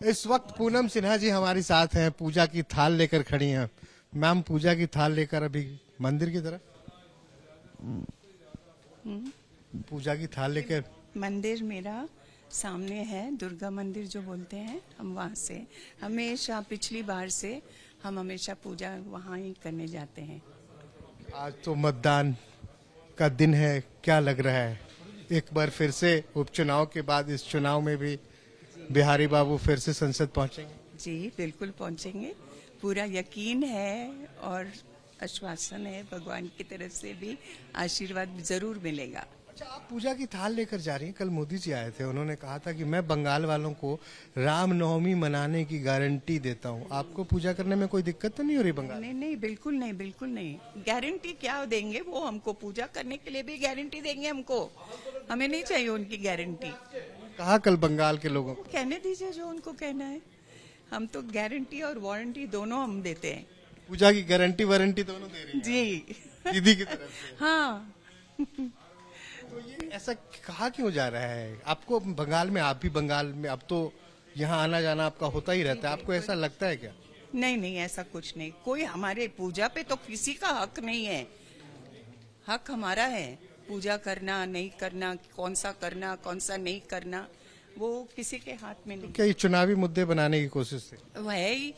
इस वक्त पूनम सिन्हा जी हमारे साथ हैं, पूजा की थाल लेकर खड़ी हैं। मैम, पूजा की थाल लेकर अभी मंदिर की तरफ, पूजा की थाल लेकर। मंदिर मेरा सामने है, दुर्गा मंदिर जो बोलते हैं, हम वहाँ से हमेशा पिछली बार से हम हमेशा पूजा वहाँ ही करने जाते हैं। आज तो मतदान का दिन है, क्या लग रहा है? एक बार फिर से उपचुनाव के बाद इस चुनाव में भी बिहारी बाबू फिर से संसद पहुंचेंगे? जी बिल्कुल पहुँचेंगे, पूरा यकीन है और आश्वासन है, भगवान की तरफ से भी आशीर्वाद जरूर मिलेगा। अच्छा, आप पूजा की थाल लेकर जा रही हैं। कल मोदी जी आए थे, उन्होंने कहा था कि मैं बंगाल वालों को रामनवमी मनाने की गारंटी देता हूं। आपको पूजा करने में कोई दिक्कत तो नहीं हो रही बंगाल? नहीं नहीं, बिल्कुल नहीं, बिल्कुल नहीं। गारंटी क्या देंगे वो हमको? पूजा करने के लिए भी गारंटी देंगे हमको? हमें नहीं चाहिए उनकी गारंटी। कहा कल बंगाल के लोगों को। कहने दीजिए जो उनको कहना है। हम तो गारंटी और वारंटी दोनों हम देते हैं। पूजा की गारंटी वारंटी दोनों दे रही हैं जी दीदी की तरफ से। हाँ। तो ये ऐसा कहा क्यों जा रहा है? आपको बंगाल में, आप भी बंगाल में, अब तो यहाँ आना जाना आपका होता ही रहता है, आपको ऐसा लगता है क्या? नहीं नहीं, ऐसा कुछ नहीं। कोई हमारे पूजा पे तो किसी का हक नहीं है। हक हमारा है पूजा करना नहीं करना, कौन सा नहीं करना, वो किसी के हाथ में नहीं। क्या ये चुनावी मुद्दे बनाने की कोशिश थी? वह है ही,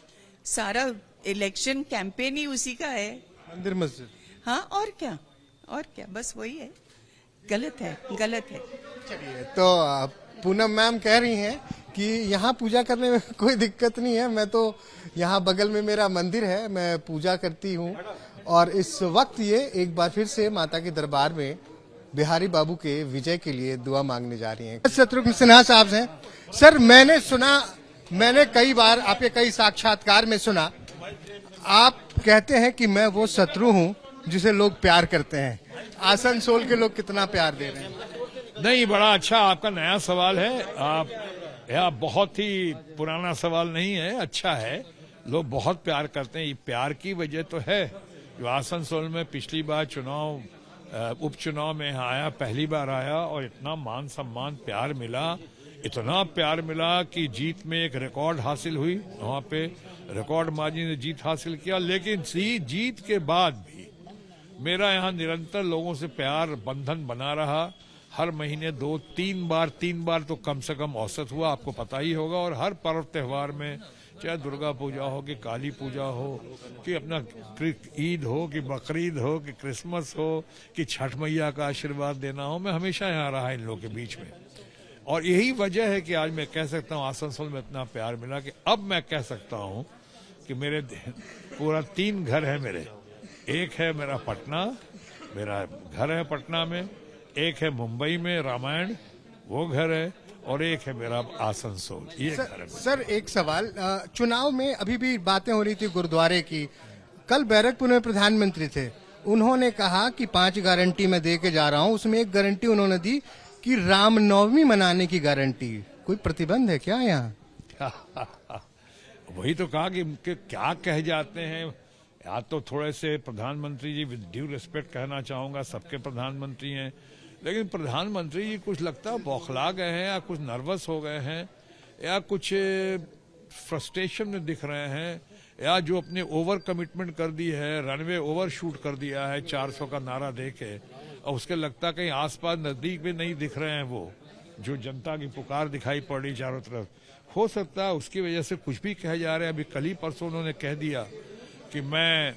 सारा इलेक्शन कैंपेन ही उसी का है। मंदिर मस्जिद। हाँ, और क्या, बस वही है। गलत है, गलत है। चलिए, तो पूनम मैम कह रही हैं कि यहाँ पूजा करने में कोई दिक्कत नहीं है। मैं तो यहाँ बगल में मेरा मंदिर है, मैं पूजा करती हूँ। और इस वक्त ये एक बार फिर से माता के दरबार में बिहारी बाबू के विजय के लिए दुआ मांगने जा रही हैं। शत्रुघ्न सिन्हा साहब हैं। सर, मैंने कई बार आपके कई साक्षात्कार में सुना, आप कहते हैं कि मैं वो शत्रु हूँ जिसे लोग प्यार करते हैं। आसनसोल के लोग कितना प्यार दे रहे हैं? नहीं, बड़ा अच्छा आपका नया सवाल है। यह बहुत ही पुराना सवाल नहीं है, अच्छा है। लोग बहुत प्यार करते हैं। ये प्यार की वजह तो है जो आसनसोल में पिछली बार उपचुनाव में आया, पहली बार आया, और इतना मान सम्मान प्यार मिला, इतना प्यार मिला कि जीत में एक रिकॉर्ड हासिल हुई। वहां पे रिकॉर्ड मार्जिन ने जीत हासिल किया। लेकिन जीत के बाद भी मेरा यहाँ निरंतर लोगों से प्यार बंधन बना रहा। हर महीने 2-3 बार तो कम से कम औसत हुआ, आपको पता ही होगा। और हर पर्व त्योहार में, चाहे दुर्गा पूजा हो कि काली पूजा हो कि अपना ईद हो कि बकरीद हो कि क्रिसमस हो कि छठ मैया का आशीर्वाद देना हो, मैं हमेशा यहाँ रहा इन लोगों के बीच में। और यही वजह है कि आज मैं कह सकता हूँ आसनसोल में इतना प्यार मिला कि अब मैं कह सकता हूँ कि मेरे पूरा 3 घर है मेरे। एक है मेरा पटना, मेरा घर है पटना में, एक है मुंबई में रामायण, वो घर है, और एक है मेरा आसनसोल, ये घर है। सर, एक सवाल, चुनाव में अभी भी बातें हो रही थी गुरुद्वारे की। कल बैरकपुर में प्रधानमंत्री थे, उन्होंने कहा कि 5 गारंटी मैं दे के जा रहा हूं। उसमें एक गारंटी उन्होंने दी कि रामनवमी मनाने की गारंटी। कोई प्रतिबंध है क्या यहाँ? वही तो कहा कि क्या कह जाते हैं। या तो थोड़े से प्रधानमंत्री जी, विद ड्यू रिस्पेक्ट कहना चाहूंगा, सबके प्रधानमंत्री हैं, लेकिन प्रधानमंत्री जी कुछ लगता है बौखला गए हैं, या कुछ नर्वस हो गए हैं, या कुछ फ्रस्ट्रेशन में दिख रहे हैं, या जो अपने ओवर कमिटमेंट कर दी है, रनवे ओवर शूट कर दिया है 400 का नारा देके, और उसके लगता कहीं आसपास नजदीक में नहीं दिख रहे हैं वो जो जनता की पुकार दिखाई पड़ रही चारों तरफ। हो सकता है उसकी वजह से कुछ भी कहे जा रहे हैं। अभी कल ही परसों उन्होंने कह दिया कि मैं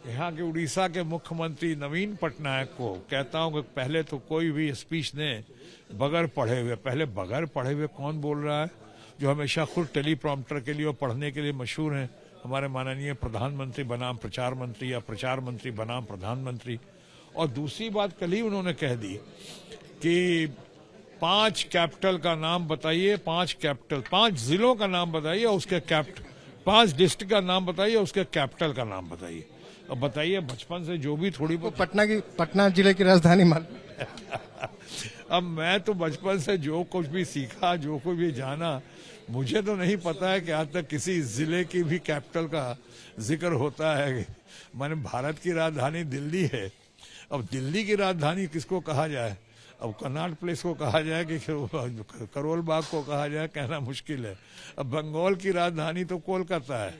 यहाँ के उड़ीसा के मुख्यमंत्री नवीन पटनायक को कहता हूँ कि पहले तो कोई भी स्पीच ने बगैर पढ़े हुए, पहले बगैर पढ़े हुए कौन बोल रहा है, जो हमेशा खुद टेलीप्रॉम्प्टर के लिए और पढ़ने के लिए मशहूर हैं, हमारे माननीय प्रधानमंत्री बनाम प्रचार मंत्री या प्रचार मंत्री बनाम प्रधानमंत्री। और दूसरी बात कल ही उन्होंने कह दी कि 5 कैपिटल का नाम बताइए, 5 जिलों का नाम बताइए, उसके 5 डिस्ट्रिक्ट का नाम बताइए, उसके कैपिटल का नाम बताइए। अब बताइए, बचपन से जो भी थोड़ी बहुत पटना जिले की राजधानी मान अब मैं तो बचपन से जो कुछ भी सीखा, जो कुछ भी जाना, मुझे तो नहीं पता है कि आज तक किसी जिले की भी कैपिटल का जिक्र होता है। माने भारत की राजधानी दिल्ली है, अब दिल्ली की राजधानी किसको कहा जाए? अब कन्नाट प्लेस को कहा जाए कि करोल बाग को कहा जाए, कहना मुश्किल है। अब बंगाल की राजधानी तो कोलकाता है,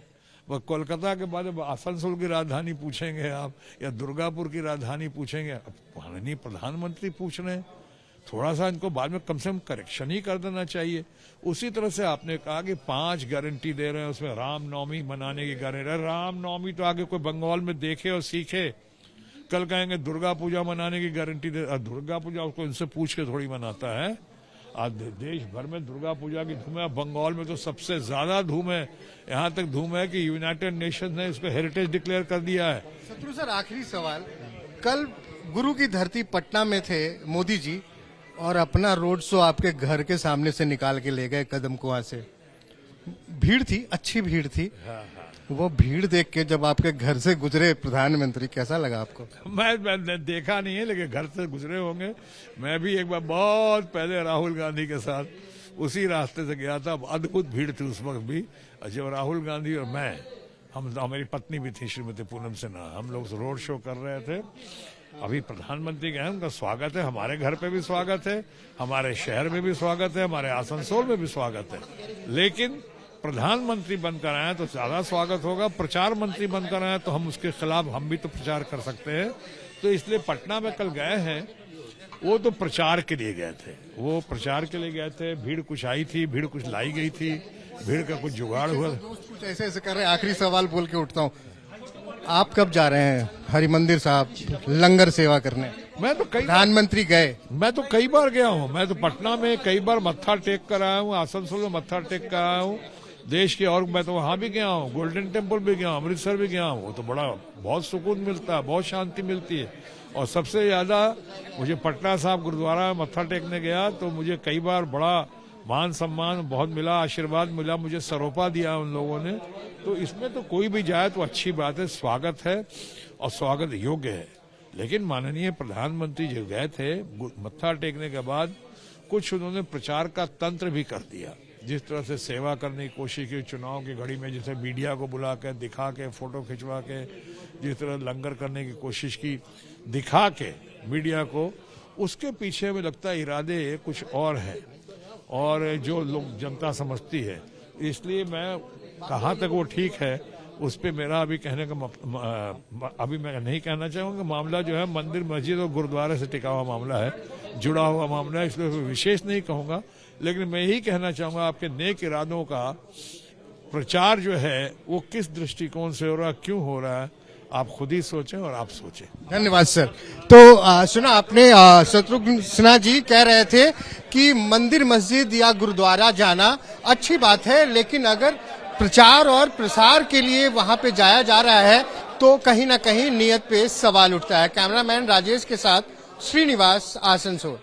वह कोलकाता के बाद अब आसनसोल की राजधानी पूछेंगे आप, या दुर्गापुर की राजधानी पूछेंगे। अब माननीय प्रधानमंत्री पूछ रहे हैं, थोड़ा सा इनको बाद में कम से कम करेक्शन ही कर देना चाहिए। उसी तरह से आपने कहा कि 5 गारंटी दे रहे हैं, उसमें रामनवमी मनाने की गारंटी। रामनवमी तो आगे कोई बंगाल में देखे और सीखे। कल कहेंगे दुर्गा पूजा मनाने की गारंटी दे। दुर्गा पूजा उसको इनसे पूछ के थोड़ी मनाता है। आज देश भर में दुर्गा पूजा की धूम है, बंगाल में तो सबसे ज्यादा धूम है। यहाँ तक धूम है कि यूनाइटेड नेशन ने इसको हेरिटेज डिक्लेयर कर दिया है। शत्रु सर, आखिरी सवाल, कल गुरु की धरती पटना में थे मोदी जी और अपना रोड शो आपके घर के सामने से निकाल के ले गए कदम कुआं से। भीड़ थी, अच्छी भीड़ थी। वो भीड़ देख के जब आपके घर से गुजरे प्रधानमंत्री, कैसा लगा आपको? मैं देखा नहीं है, लेकिन घर से गुजरे होंगे। मैं भी एक बार बहुत पहले राहुल गांधी के साथ उसी रास्ते से गया था। अद्भुत भीड़ थी उस वक्त भी। जब राहुल गांधी और मैं, हमारी पत्नी भी थी श्रीमती पूनम सिन्हा, हम लोग रोड शो कर रहे थे। अभी प्रधानमंत्री गए, उनका स्वागत है, हमारे घर पे भी स्वागत है, हमारे शहर में भी स्वागत है, हमारे आसनसोल में भी स्वागत है। लेकिन प्रधानमंत्री बनकर आए तो ज्यादा स्वागत होगा। प्रचार मंत्री बनकर आए तो हम उसके खिलाफ हम भी तो प्रचार कर सकते हैं। तो इसलिए पटना में कल गए हैं, वो तो प्रचार के लिए गए थे, वो प्रचार के लिए गए थे। भीड़ कुछ आई थी, भीड़ कुछ लाई गई थी, भीड़ का कुछ जुगाड़ हुआ। दोस्त कुछ ऐसे ऐसे कर रहे हैं, आखिरी सवाल बोल के उठता हूँ, आप कब जा रहे हैं हरिमंदिर साहब लंगर सेवा करने? मैं तो प्रधानमंत्री गए, मैं तो कई बार गया हूँ। मैं तो पटना में कई बार मत्था टेक कर आया हूँ, आसनसोल में मत्था टेक कर आया हूँ देश के। और मैं तो वहां भी गया हूँ, गोल्डन टेम्पल भी गया हूँ, अमृतसर भी गया हूँ। वो तो बड़ा बहुत सुकून मिलता है, बहुत शांति मिलती है। और सबसे ज्यादा मुझे पटना साहब गुरुद्वारा में मत्था टेकने गया तो मुझे कई बार बड़ा मान सम्मान बहुत मिला, आशीर्वाद मिला, मुझे सरोपा दिया उन लोगों ने। तो इसमें तो कोई भी जाए तो अच्छी बात है, स्वागत है और स्वागत योग्य है। लेकिन माननीय प्रधानमंत्री जो गए थे मत्था टेकने के बाद, कुछ उन्होंने प्रचार का तंत्र भी कर दिया। जिस तरह से सेवा करने की कोशिश की चुनाव की घड़ी में, जैसे मीडिया को बुला के दिखा के फोटो खिंचवा के, जिस तरह लंगर करने की कोशिश की दिखा के मीडिया को, उसके पीछे में लगता है इरादे कुछ और है और जो लोग जनता समझती है। इसलिए मैं कहाँ तक वो ठीक है उस पे मेरा अभी कहने का अभी मैं नहीं कहना चाहूँगा। मामला जो है मंदिर मस्जिद और गुरुद्वारे से टिका हुआ मामला है, जुड़ा हुआ मामला है, इसलिए विशेष नहीं कहूँगा। लेकिन मैं यही कहना चाहूँगा, आपके नेक इरादों का प्रचार जो है वो किस दृष्टिकोण से हो रहा है, क्यों हो रहा है, आप खुद ही सोचें और आप सोचें। धन्यवाद सर। तो सुना आपने, शत्रुघ्न सिन्हा जी कह रहे थे कि मंदिर मस्जिद या गुरुद्वारा जाना अच्छी बात है, लेकिन अगर प्रचार और प्रसार के लिए वहां पे जाया जा रहा है तो कहीं ना कहीं नियत पे सवाल उठता है। कैमरामैन राजेश के साथ श्रीनिवास, आसनसोल।